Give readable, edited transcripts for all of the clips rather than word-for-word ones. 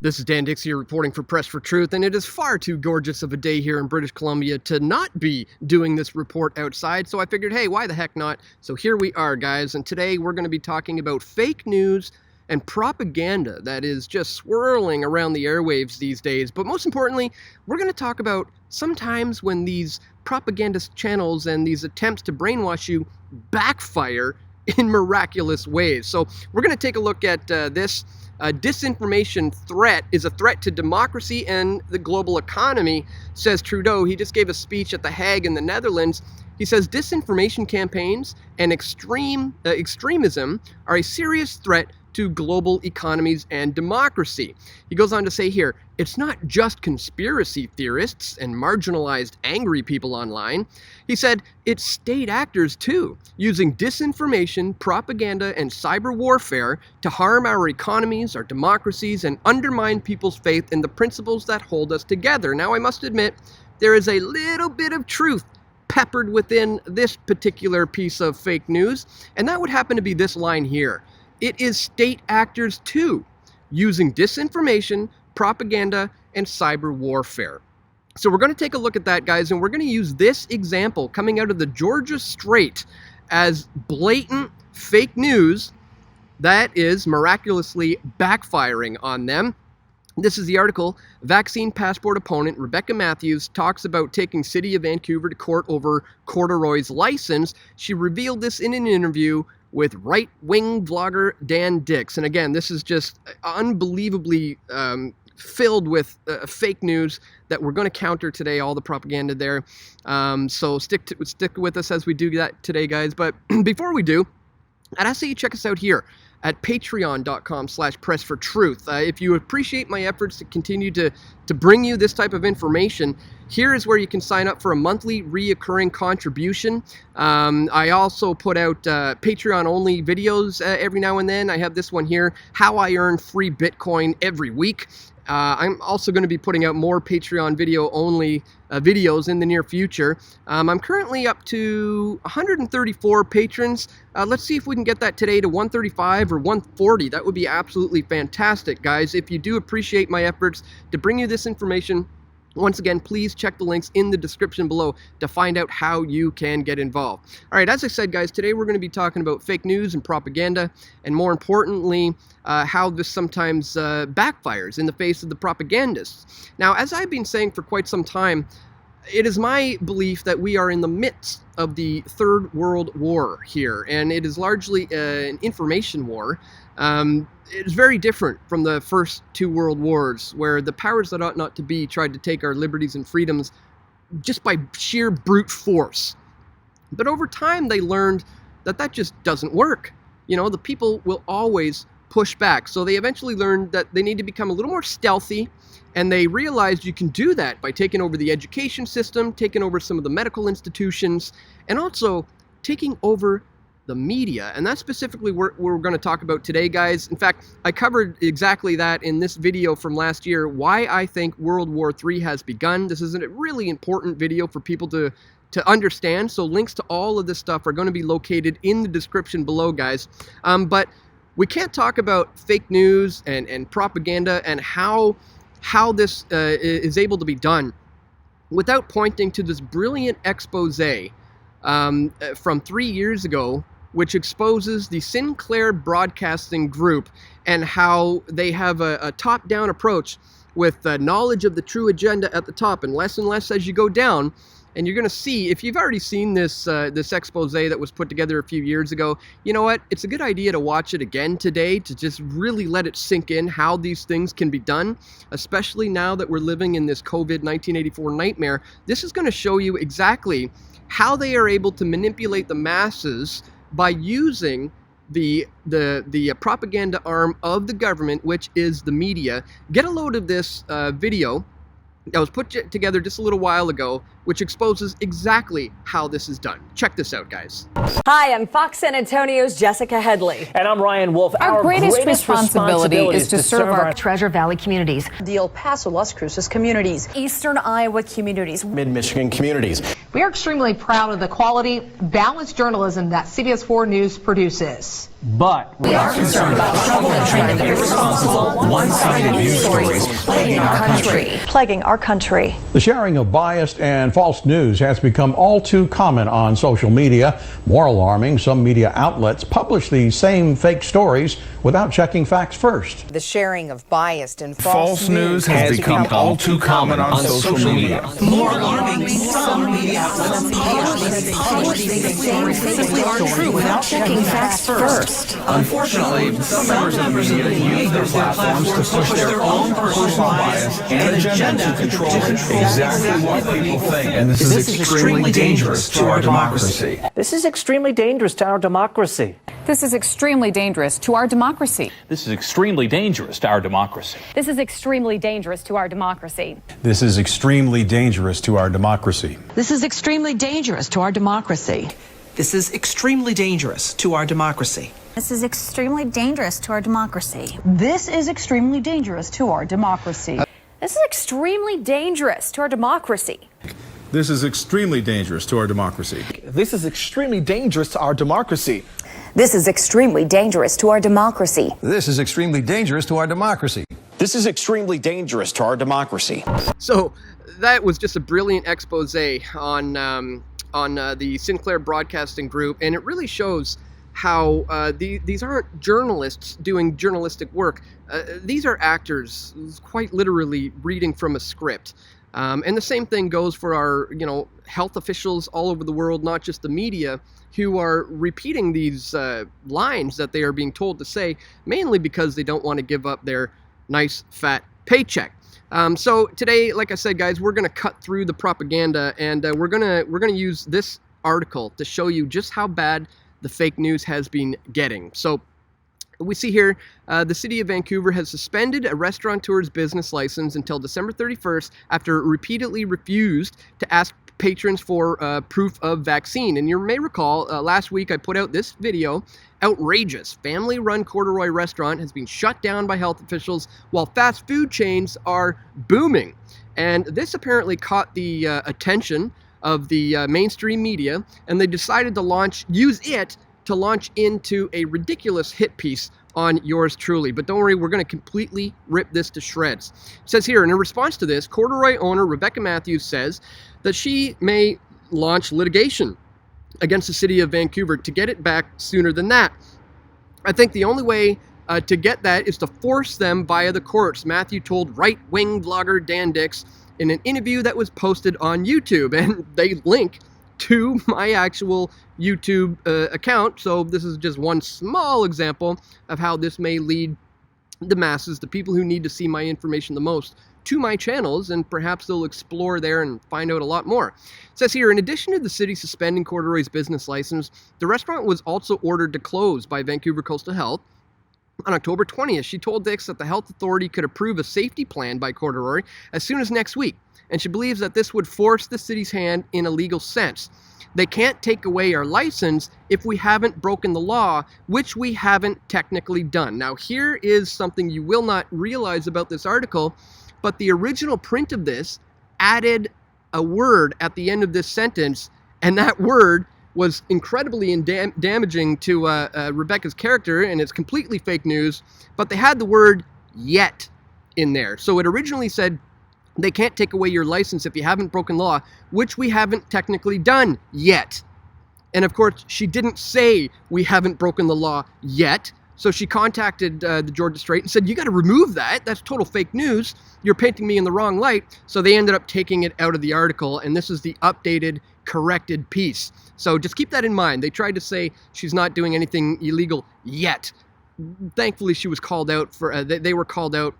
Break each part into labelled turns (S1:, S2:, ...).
S1: This is Dan Dicks here reporting for Press for Truth, and it is far too gorgeous of a day here in British Columbia to not be doing this report outside, so I figured, hey, why the heck not? So here we are, guys, and today we're going to be talking about fake news and propaganda that is just swirling around the airwaves these days. But most importantly, we're going to talk about sometimes when these propagandist channels and these attempts to brainwash you backfire in miraculous ways. So we're going to take a look at this. Disinformation threat is a threat to democracy and the global economy, says Trudeau. He just gave a speech at The Hague in the Netherlands. He says disinformation campaigns and extremism are a serious threat to global economies and democracy. He goes on to say here, it's not just conspiracy theorists and marginalized angry people online. He said it's state actors too, using disinformation, propaganda, and cyber warfare to harm our economies, our democracies, and undermine people's faith in the principles that hold us together. Now, I must admit, there is a little bit of truth peppered within this particular piece of fake news, and that would happen to be this line here. It is state actors too, using disinformation, propaganda, and cyber warfare. So we're going to take a look at that, guys, and we're going to use this example coming out of the Georgia Strait as blatant fake news that is miraculously backfiring on them. This is the article. Vaccine passport opponent Rebecca Matthews talks about taking City of Vancouver to court over corduroy's license. She revealed this in an interview with right-wing vlogger Dan Dicks. And again, this is just unbelievably filled with fake news that we're going to counter today, all the propaganda there. So stick with us as we do that today, guys. But before we do, I'd ask that you check us out here at patreon.com/pressfortruth. If you appreciate my efforts to continue to bring you this type of information, here is where you can sign up for a monthly reoccurring contribution. I also put out Patreon-only videos every now and then. I have this one here, How I Earn Free Bitcoin Every Week. I'm also going to be putting out more Patreon video-only videos in the near future. I'm currently up to 134 patrons. Let's see if we can get that today to 135 or 140. That would be absolutely fantastic, guys. If you do appreciate my efforts to bring you this information, once again, please check the links in the description below to find out how you can get involved. All right, as I said, guys, today we're going to be talking about fake news and propaganda, and more importantly, how this sometimes backfires in the face of the propagandists. Now, as I've been saying for quite some time, it is my belief that we are in the midst of the Third World War here, and it is largely an information war. It is very different from the first two world wars, where the powers that ought not to be tried to take our liberties and freedoms just by sheer brute force. But over time, they learned that that just doesn't work. You know, the people will always push back. So they eventually learned that they need to become a little more stealthy, and they realized you can do that by taking over the education system, taking over some of the medical institutions, and also taking over the media. And that's specifically what we're going to talk about today, guys. In fact, I covered exactly that in this video from last year, why I think World War III has begun. This is a really important video for people to understand. So links to all of this stuff are going to be located in the description below, guys. But we can't talk about fake news and propaganda and how this is able to be done without pointing to this brilliant expose from 3 years ago, which exposes the Sinclair Broadcasting Group and how they have a top-down approach with knowledge of the true agenda at the top and less as you go down. And you're going to see, if you've already seen this expose that was put together a few years ago, you know what? It's a good idea to watch it again today to just really let it sink in how these things can be done, especially now that we're living in this COVID 1984 nightmare. This is going to show you exactly how they are able to manipulate the masses by using the propaganda arm of the government, which is the media. Get a load of this video that was put together just a little while ago, which exposes exactly how this is done. Check this out, guys.
S2: Hi, I'm Fox San Antonio's Jessica Headley.
S3: And I'm Ryan Wolf.
S4: Our greatest responsibility is to serve our Treasure Valley communities,
S5: the El Paso, Las Cruces communities,
S2: Eastern Iowa communities,
S3: Mid-Michigan communities.
S5: We are extremely proud of the quality, balanced journalism that CBS 4 News produces.
S6: But we are concerned about troubling and irresponsible, one-sided news stories plaguing our country.
S7: The sharing of biased and false news has become all too common on social media. More alarming, some media outlets publish these same fake stories without checking facts first.
S8: The sharing of biased and
S9: false news has become all too common on social media.
S8: More alarming, some media outlets publish these same fake stories without checking facts first.
S9: Unfortunately, some members of the media use their platforms to push their own personal bias and agenda to control exactly what people think. And this is extremely dangerous to our democracy.
S6: This is extremely dangerous to our democracy.
S4: This is extremely dangerous to our democracy.
S10: This is extremely dangerous to our democracy.
S11: This is extremely dangerous to our democracy.
S12: This is extremely dangerous to our democracy.
S5: This is extremely dangerous to our democracy.
S8: This is extremely dangerous to our democracy.
S11: This is extremely dangerous to our democracy.
S5: This is extremely dangerous to our democracy.
S11: This is extremely dangerous to our democracy.
S12: This is extremely dangerous to our democracy.
S9: This is extremely dangerous to our democracy.
S2: This is extremely dangerous to our democracy.
S3: This is extremely dangerous to our democracy.
S13: This is extremely dangerous to our democracy.
S1: So that was just a brilliant expose on the Sinclair Broadcasting Group, and it really shows how these aren't journalists doing journalistic work. These are actors, quite literally reading from a script. And the same thing goes for our, health officials all over the world, not just the media, who are repeating these lines that they are being told to say, mainly because they don't want to give up their nice fat paycheck. So today, like I said, guys, we're going to cut through the propaganda, and we're gonna use this article to show you just how bad the fake news has been getting. So we see here, the city of Vancouver has suspended a restaurateur's business license until December 31st after it repeatedly refused to ask patrons for proof of vaccine. And you may recall, last week I put out this video, outrageous. Family-run Corduroy restaurant has been shut down by health officials while fast food chains are booming. And this apparently caught the attention of the mainstream media, and they decided to use it to launch into a ridiculous hit piece on yours truly. But don't worry, we're going to completely rip this to shreds. It says here, in response to this, Corduroy owner Rebecca Matthews says that she may launch litigation against the city of Vancouver to get it back sooner than that. I think the only way to get that is to force them via the courts, Matthew told right-wing blogger Dan Dicks in an interview that was posted on YouTube, and they link to my actual YouTube account. So this is just one small example of how this may lead the masses, the people who need to see my information the most, to my channels, and perhaps they'll explore there and find out a lot more. It says here, in addition to the city suspending Corduroy's business license, the restaurant was also ordered to close by Vancouver Coastal Health. On October 20th, she told Dicks that the health authority could approve a safety plan by Corduroy as soon as next week, and she believes that this would force the city's hand in a legal sense. They can't take away our license if we haven't broken the law, which we haven't technically done. Now, here is something you will not realize about this article, but the original print of this added a word at the end of this sentence, and that word was incredibly damaging to Rebecca's character, and it's completely fake news, but they had the word yet in there. So it originally said, they can't take away your license if you haven't broken law, which we haven't technically done yet. And of course, she didn't say we haven't broken the law yet. So she contacted the Georgia Strait and said, you got to remove that. That's total fake news. You're painting me in the wrong light. So they ended up taking it out of the article. And this is the updated, corrected piece. So just keep that in mind. They tried to say she's not doing anything illegal yet. Thankfully, she was called out for, they were called out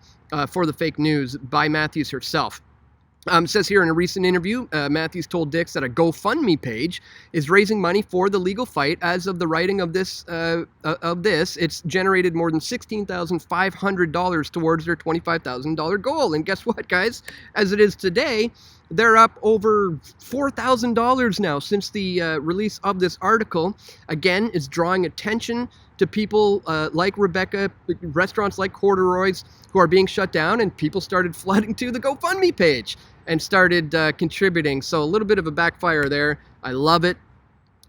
S1: for the fake news by Matthews herself. It says here in a recent interview, Matthews told Dicks that a GoFundMe page is raising money for the legal fight. As of the writing of this, it's generated more than $16,500 towards their $25,000 goal. And guess what, guys? As it is today, they're up over $4,000 now since the release of this article. Again, it's drawing attention to people like Rebecca, restaurants like Corduroy's who are being shut down, and people started flooding to the GoFundMe page and started contributing. So a little bit of a backfire there. I love it.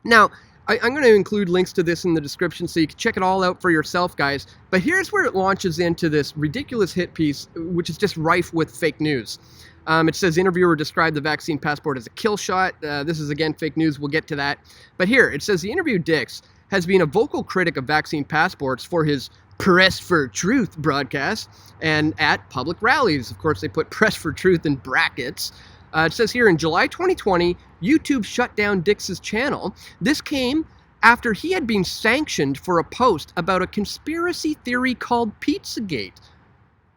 S1: Now, I'm going to include links to this in the description so you can check it all out for yourself, guys. But here's where it launches into this ridiculous hit piece, which is just rife with fake news. It says, interviewer described the vaccine passport as a kill shot. This is, again, fake news. We'll get to that. But here, it says, the interview Dicks has been a vocal critic of vaccine passports for his Press for Truth broadcast and at public rallies. Of course, they put Press for Truth in brackets. It says here, in July 2020, YouTube shut down Dicks' channel. This came after he had been sanctioned for a post about a conspiracy theory called Pizzagate.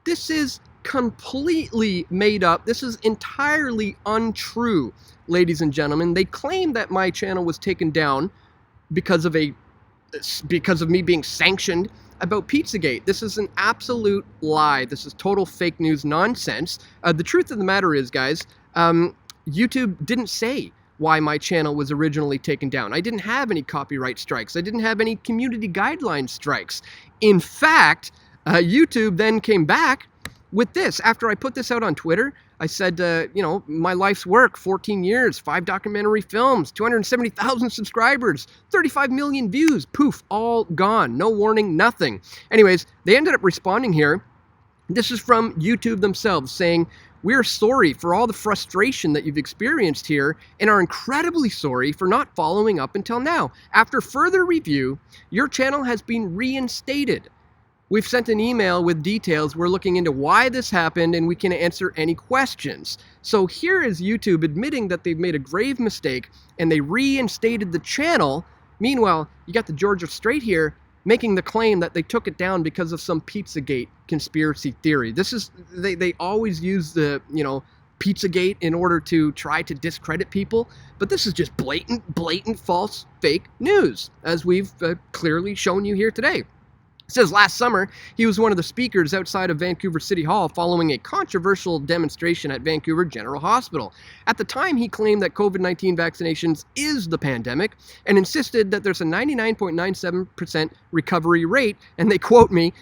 S1: This is completely made up. This is entirely untrue, ladies and gentlemen. They claim that my channel was taken down because of me being sanctioned about Pizzagate. This is an absolute lie. This is total fake news nonsense. The truth of the matter is, guys, YouTube didn't say why my channel was originally taken down. I didn't have any copyright strikes. I didn't have any community guideline strikes. In fact, YouTube then came back with this. After I put this out on Twitter, I said, you know, my life's work, 14 years, 5 documentary films, 270,000 subscribers, 35 million views, poof, all gone. No warning, nothing. Anyways, they ended up responding here. This is from YouTube themselves saying, we're sorry for all the frustration that you've experienced here and are incredibly sorry for not following up until now. After further review, your channel has been reinstated. We've sent an email with details. We're looking into why this happened and we can answer any questions. So here is YouTube admitting that they've made a grave mistake and they reinstated the channel. Meanwhile, you got the Georgia Strait here making the claim that they took it down because of some Pizzagate conspiracy theory. This is, they always use the, you know, Pizzagate in order to try to discredit people, but this is just blatant false fake news, as we've clearly shown you here today. It says last summer, he was one of the speakers outside of Vancouver City Hall following a controversial demonstration at Vancouver General Hospital. At the time, he claimed that COVID-19 vaccinations is the pandemic and insisted that there's a 99.97% recovery rate. And they quote me,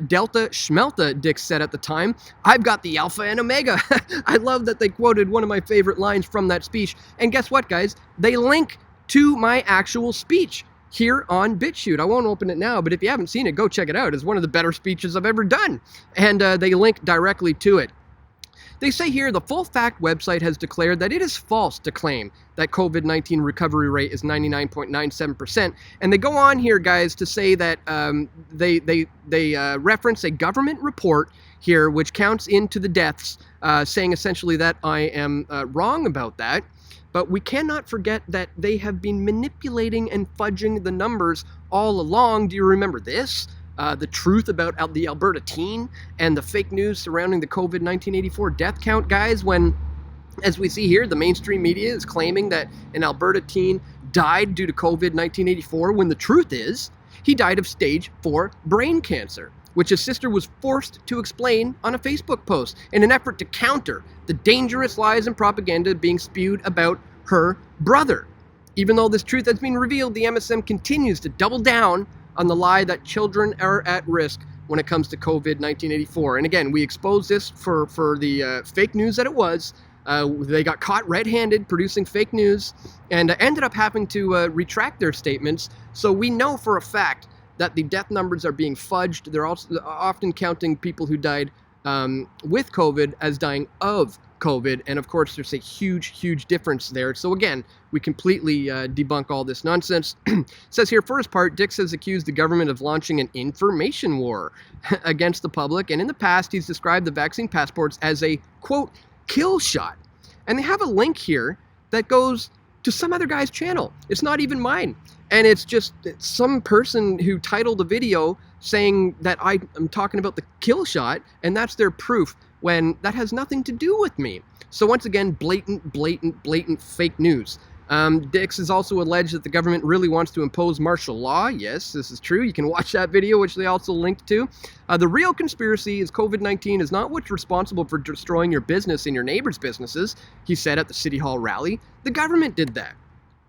S1: Delta Schmelta, Dicks said at the time, I've got the Alpha and Omega. I love that they quoted one of my favorite lines from that speech. And guess what, guys? They link to my actual speech here on BitChute. I won't open it now, but if you haven't seen it, go check it out. It's one of the better speeches I've ever done. And they link directly to it. They say here, the Full Fact website has declared that it is false to claim that COVID-19 recovery rate is 99.97%. And they go on here, guys, to say that they reference a government report here, which counts into the deaths, saying essentially that I am wrong about that. But we cannot forget that they have been manipulating and fudging the numbers all along. Do you remember this? The truth about the Alberta teen and the fake news surrounding the COVID-19 84 death count, guys, when, as we see here, the mainstream media is claiming that an Alberta teen died due to COVID-19 84, when the truth is he died of stage 4 brain cancer, which his sister was forced to explain on a Facebook post in an effort to counter the dangerous lies and propaganda being spewed about her brother. Even though this truth has been revealed, the MSM continues to double down on the lie that children are at risk when it comes to COVID-19 84. And again, we exposed this for the fake news that it was. They got caught red-handed producing fake news and ended up having to retract their statements. So we know for a fact that the death numbers are being fudged. They're also often counting people who died with COVID as dying of COVID. And of course, there's a huge difference there. So again, we completely debunk all this nonsense. It says here, for his part, Dicks has accused the government of launching an information war against the public. And in the past, he's described the vaccine passports as a, quote, kill shot. And they have a link here that goes to some other guy's channel. It's not even mine. And it's just some person who titled a video saying that I am talking about the kill shot, and that's their proof, when that has nothing to do with me. So once again, blatant fake news. Dicks has also alleged that the government really wants to impose martial law. Yes, this is true. You can watch that video, which they also linked to. The real conspiracy is COVID-19 is not what's responsible for destroying your business and your neighbors' businesses, he said at the City Hall rally. The government did that.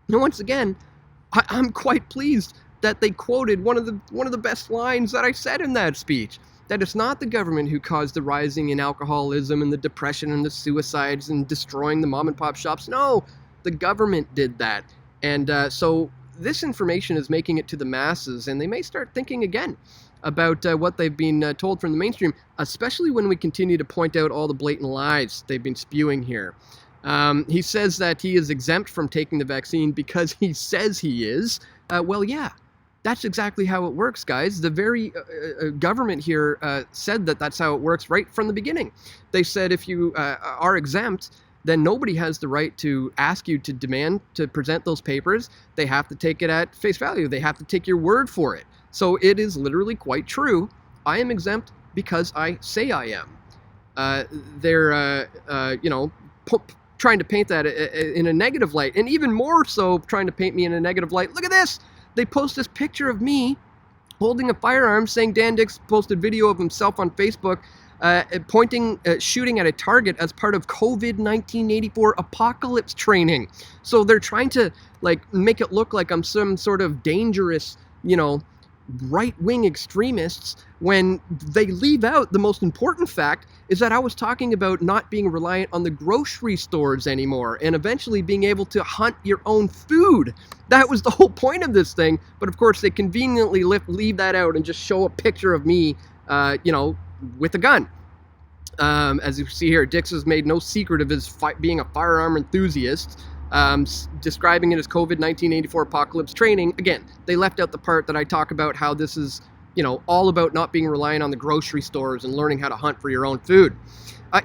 S1: And once again, I'm quite pleased that they quoted one of the best lines that I said in that speech. That it's not the government who caused the rising in alcoholism and the depression and the suicides and destroying the mom and pop shops. No, the government did that. And so this information is making it to the masses, and they may start thinking again about what they've been told from the mainstream, especially when we continue to point out all the blatant lies they've been spewing here. He says that he is exempt from taking the vaccine because he says he is. Well, yeah, that's exactly how it works, guys. The very government here said that that's how it works right from the beginning. They said if you are exempt, then nobody has the right to ask you to demand to present those papers. They have to take it at face value. They have to take your word for it. So it is literally quite true. I am exempt because I say I am. They're, trying to paint that in a negative light, and even more so trying to paint me in a negative light. Look at this. They post this picture of me holding a firearm, saying Dan Dicks posted video of himself on Facebook shooting at a target as part of COVID 1984 apocalypse training. So they're trying to make it look like I'm some sort of dangerous, right-wing extremists, when they leave out the most important fact is that I was talking about not being reliant on the grocery stores anymore and eventually being able to hunt your own food. That was the whole point of this thing, but of course they conveniently leave that out and just show a picture of me, with a gun. As you see here, Dicks has made no secret of his being a firearm enthusiast, describing it as COVID 1984 apocalypse training. Again, they left out the part that I talk about how this is, all about not being reliant on the grocery stores and learning how to hunt for your own food.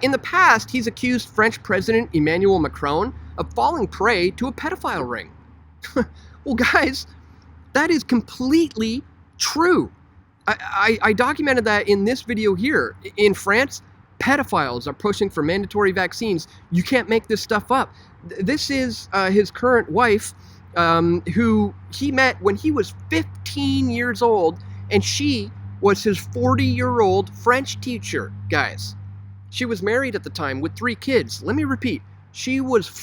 S1: In the past, he's accused French President Emmanuel Macron of falling prey to a pedophile ring. Well, guys, that is completely true. I documented that in this video here. In France, pedophiles are pushing for mandatory vaccines. You can't make this stuff up. This is his current wife, who he met when he was 15 years old, and she was his 40-year-old French teacher, guys. She was married at the time with 3 kids. Let me repeat. She was his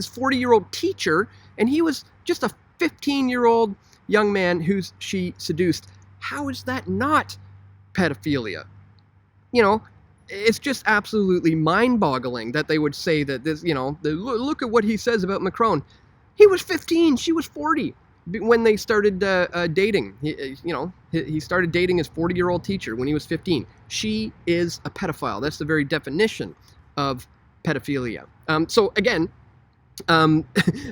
S1: 40-year-old teacher, and he was just a 15-year-old young man who she seduced. How is that not pedophilia? It's just absolutely mind-boggling that they would say that this, look at what he says about Macron. He was 15, she was 40 when they started dating. He started dating his 40-year-old teacher when he was 15. She is a pedophile. That's the very definition of pedophilia. So again,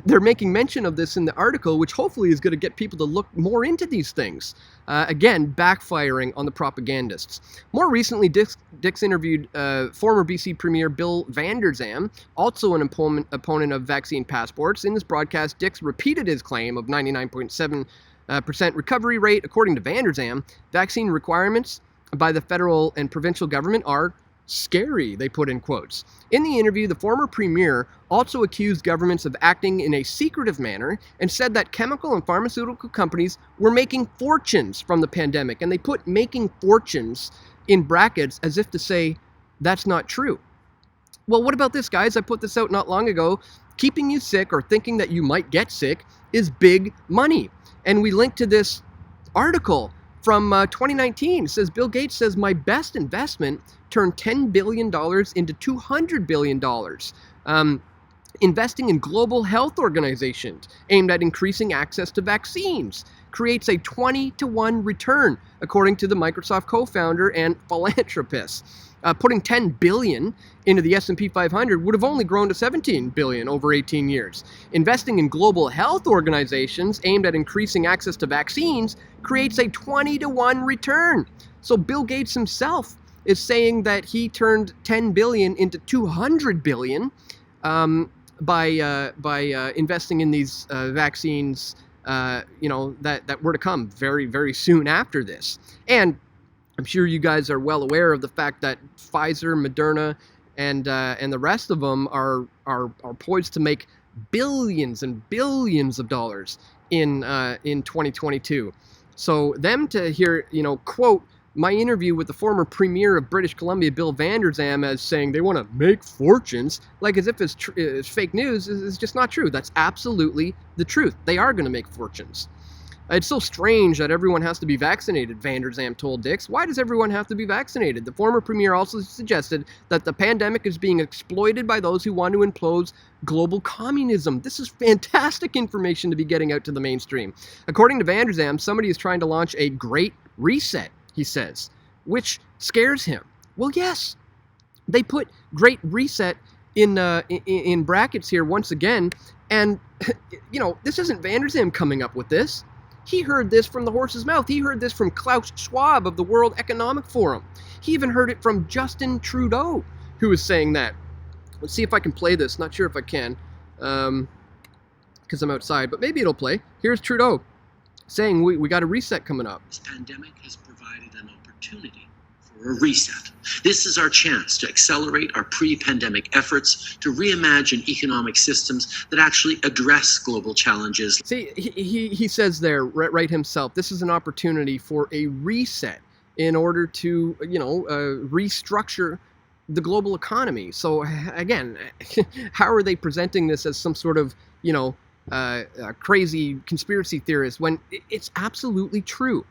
S1: they're making mention of this in the article, which hopefully is going to get people to look more into these things. Again, backfiring on the propagandists. More recently, Dicks interviewed former BC Premier Bill Vander Zalm, also an opponent of vaccine passports. In this broadcast, Dicks repeated his claim of 99.7% recovery rate. According to Vander Zalm, vaccine requirements by the federal and provincial government are scary, they put in quotes. In the interview, the former premier also accused governments of acting in a secretive manner and said that chemical and pharmaceutical companies were making fortunes from the pandemic. And they put making fortunes in brackets as if to say that's not true. Well, what about this, guys? I put this out not long ago. Keeping you sick or thinking that you might get sick is big money. And we linked to this article from 2019. It says, Bill Gates says my best investment turned $10 billion into $200 billion. Investing in global health organizations aimed at increasing access to vaccines creates a 20-to-1 return, according to the Microsoft co-founder and philanthropist. Putting $10 billion into the S&P 500 would have only grown to $17 billion over 18 years. Investing in global health organizations aimed at increasing access to vaccines creates a 20-to-1 return. So Bill Gates himself is saying that he turned $10 billion into $200 billion by investing in these vaccines, that were to come very, very soon after this. And I'm sure you guys are well aware of the fact that Pfizer, Moderna, and the rest of them are poised to make billions and billions of dollars in 2022. So them to hear, quote my interview with the former premier of British Columbia, Bill Vander Zalm, as saying they want to make fortunes, like as if it's fake news, is just not true. That's absolutely the truth. They are going to make fortunes. It's so strange that everyone has to be vaccinated, Vander Zalm told Dicks. Why does everyone have to be vaccinated? The former premier also suggested that the pandemic is being exploited by those who want to impose global communism. This is fantastic information to be getting out to the mainstream. According to Vander Zalm, somebody is trying to launch a great reset, he says, which scares him. Well, yes, they put great reset in brackets here once again, and this isn't Vander Zalm coming up with this. He heard this from the horse's mouth. He heard this from Klaus Schwab of the World Economic Forum. He even heard it from Justin Trudeau, who was saying that. Let's see if I can play this. Not sure if I can, because I'm outside, but maybe it'll play. Here's Trudeau saying we got a reset coming up.
S14: This pandemic has provided an opportunity for a reset. This is our chance to accelerate our pre-pandemic efforts to reimagine economic systems that actually address global challenges.
S1: See, he says there, right himself, this is an opportunity for a reset in order to, restructure the global economy. So again, how are they presenting this as some sort of, crazy conspiracy theorist when it's absolutely true?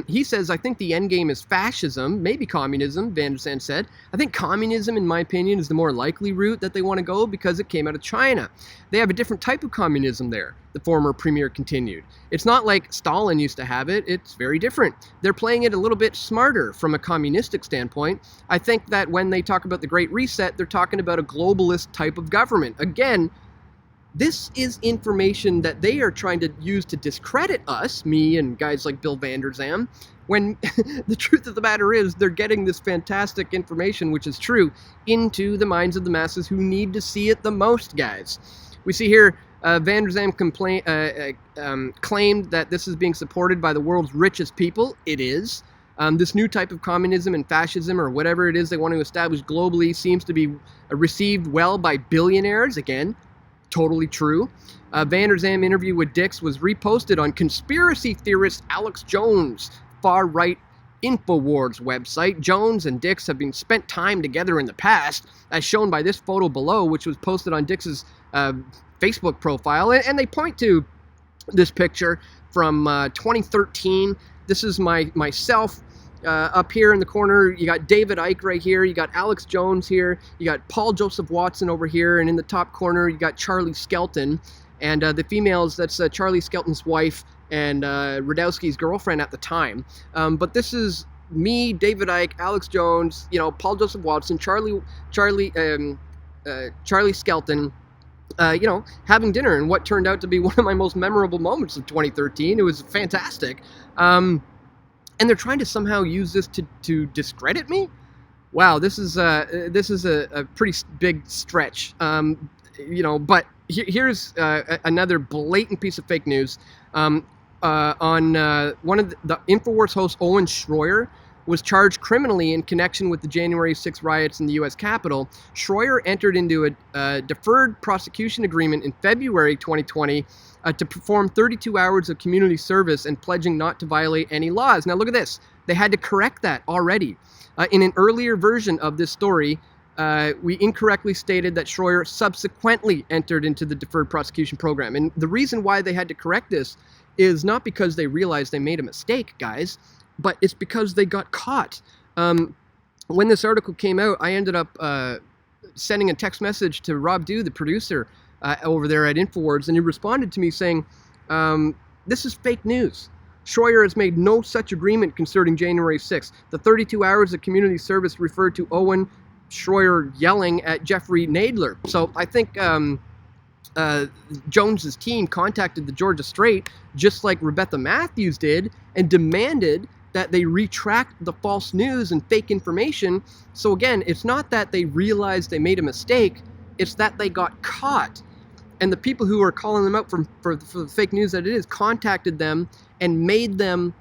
S1: He says, I think the end game is fascism, maybe communism, Vander Zalm said. I think communism, in my opinion, is the more likely route that they want to go because it came out of China. They have a different type of communism there, the former premier continued. It's not like Stalin used to have it. It's very different. They're playing it a little bit smarter from a communistic standpoint. I think that when they talk about the Great Reset, they're talking about a globalist type of government. Again, this is information that they are trying to use to discredit us, me and guys like Bill Vander Zalm, when the truth of the matter is they're getting this fantastic information, which is true, into the minds of the masses who need to see it the most, guys. We see here Vander Zalm claimed that this is being supported by the world's richest people. It is. This new type of communism and fascism, or whatever it is they want to establish globally, seems to be received well by billionaires. Again, totally true. Vander Zalm interview with Dicks was reposted on conspiracy theorist Alex Jones' far-right InfoWars website. Jones and Dicks have been spent time together in the past, as shown by this photo below, which was posted on Dicks' Facebook profile. And they point to this picture from 2013. This is myself up here in the corner. You got David Icke right here. You got Alex Jones here. You got Paul Joseph Watson over here. And in the top corner, you got Charlie Skelton. And the females, that's Charlie Skelton's wife and Radowski's girlfriend at the time. But this is me, David Icke, Alex Jones, Paul Joseph Watson, Charlie Skelton, having dinner in what turned out to be one of my most memorable moments of 2013. It was fantastic. And they're trying to somehow use this to discredit me? Wow, this is a pretty big stretch. But here's another blatant piece of fake news. On one of the InfoWars host, Owen Schroyer, was charged criminally in connection with the January 6 riots in the U.S. Capitol. Schroyer entered into a deferred prosecution agreement in February 2020 to perform 32 hours of community service and pledging not to violate any laws. Now look at this. They had to correct that already. In an earlier version of this story, we incorrectly stated that Schroyer subsequently entered into the deferred prosecution program. And the reason why they had to correct this is not because they realized they made a mistake, guys, but it's because they got caught. When this article came out, I ended up sending a text message to Rob Dew, the producer over there at InfoWars, and he responded to me saying, this is fake news. Schroyer has made no such agreement concerning January 6th. The 32 hours of community service referred to Owen Schroyer yelling at Jeffrey Nadler. So I think Jones's team contacted the Georgia Strait, just like Rebecca Matthews did, and demanded that they retract the false news and fake information. So again, it's not that they realized they made a mistake, it's that they got caught. And the people who are calling them out for the fake news that it is contacted them and made them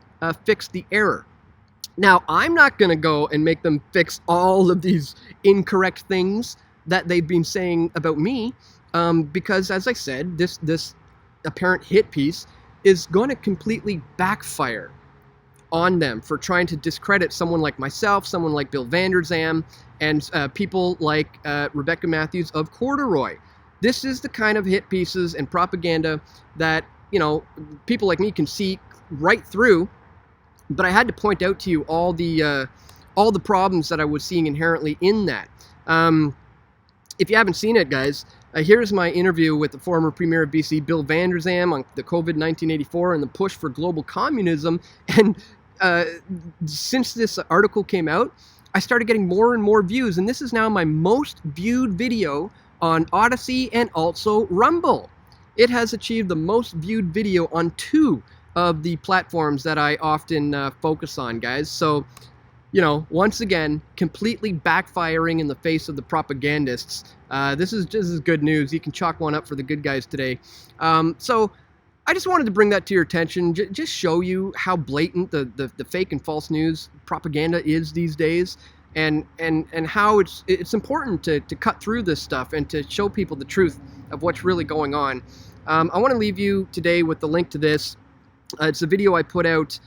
S1: fix the error. Now, I'm not going to go and make them fix all of these incorrect things that they've been saying about me, because, as I said, this apparent hit piece is going to completely backfire on them for trying to discredit someone like myself, someone like Bill Vander Zalm, and people like Rebecca Matthews of Corduroy. This is the kind of hit pieces and propaganda that people like me can see right through. But I had to point out to you all the problems that I was seeing inherently in that. If you haven't seen it, guys, here's my interview with the former Premier of BC, Bill Vander Zalm, on the COVID-1984 and the push for global communism. And since this article came out, I started getting more and more views. And this is now my most viewed video on Odyssey and also Rumble. It has achieved the most viewed video on 2 of the platforms that I often focus on, guys. So, once again, completely backfiring in the face of the propagandists. This is good news. You can chalk one up for the good guys today. So I just wanted to bring that to your attention, just show you how blatant the fake and false news propaganda is these days, and how it's important to cut through this stuff and to show people the truth of what's really going on. I want to leave you today with the link to this. It's a video I put out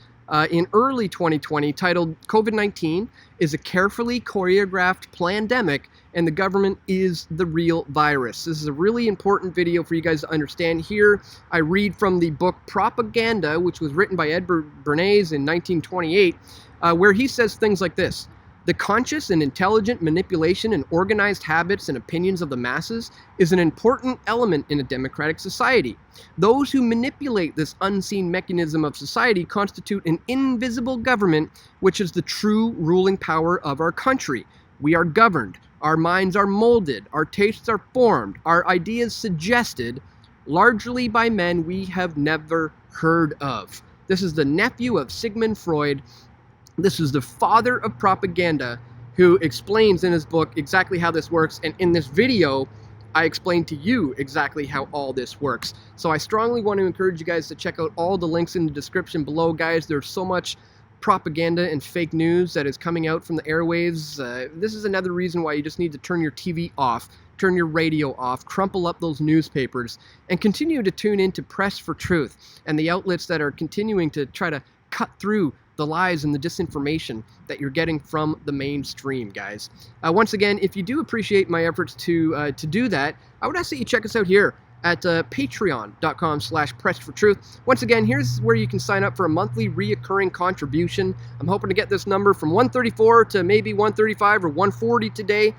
S1: in early 2020 titled "COVID-19 is a carefully choreographed plandemic and the government is the real virus." This is a really important video for you guys to understand. Here I read from the book Propaganda, which was written by Edward Bernays in 1928, where he says things like this: "The conscious and intelligent manipulation and organized habits and opinions of the masses is an important element in a democratic society. Those who manipulate this unseen mechanism of society constitute an invisible government, which is the true ruling power of our country. We are governed, our minds are molded, our tastes are formed, our ideas suggested, largely by men we have never heard of." This is the nephew of Sigmund Freud. This is the father of propaganda, who explains in his book exactly how this works. And in this video, I explain to you exactly how all this works. So I strongly want to encourage you guys to check out all the links in the description below, guys. There's so much propaganda and fake news that is coming out from the airwaves. This is another reason why you just need to turn your TV off, turn your radio off, crumple up those newspapers, and continue to tune into Press for Truth and the outlets that are continuing to try to cut through the lies and the disinformation that you're getting from the mainstream, guys. Once again, if you do appreciate my efforts to do that, I would ask that you check us out here at patreon.com/pressfortruth. Once again, here's where you can sign up for a monthly reoccurring contribution. I'm hoping to get this number from 134 to maybe 135 or 140 today.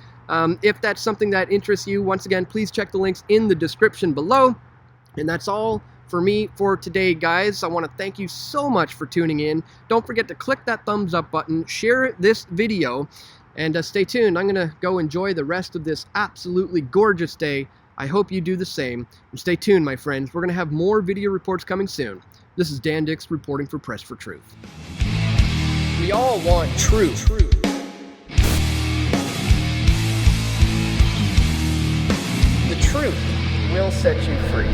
S1: If that's something that interests you, once again, please check the links in the description below. And that's all for me for today, guys. I want to thank you so much for tuning in. Don't forget to click that thumbs up button, share this video, and stay tuned. I'm going to go enjoy the rest of this absolutely gorgeous day. I hope you do the same. And stay tuned, my friends. We're going to have more video reports coming soon. This is Dan Dicks reporting for Press for Truth. We all want truth. The truth will set you free.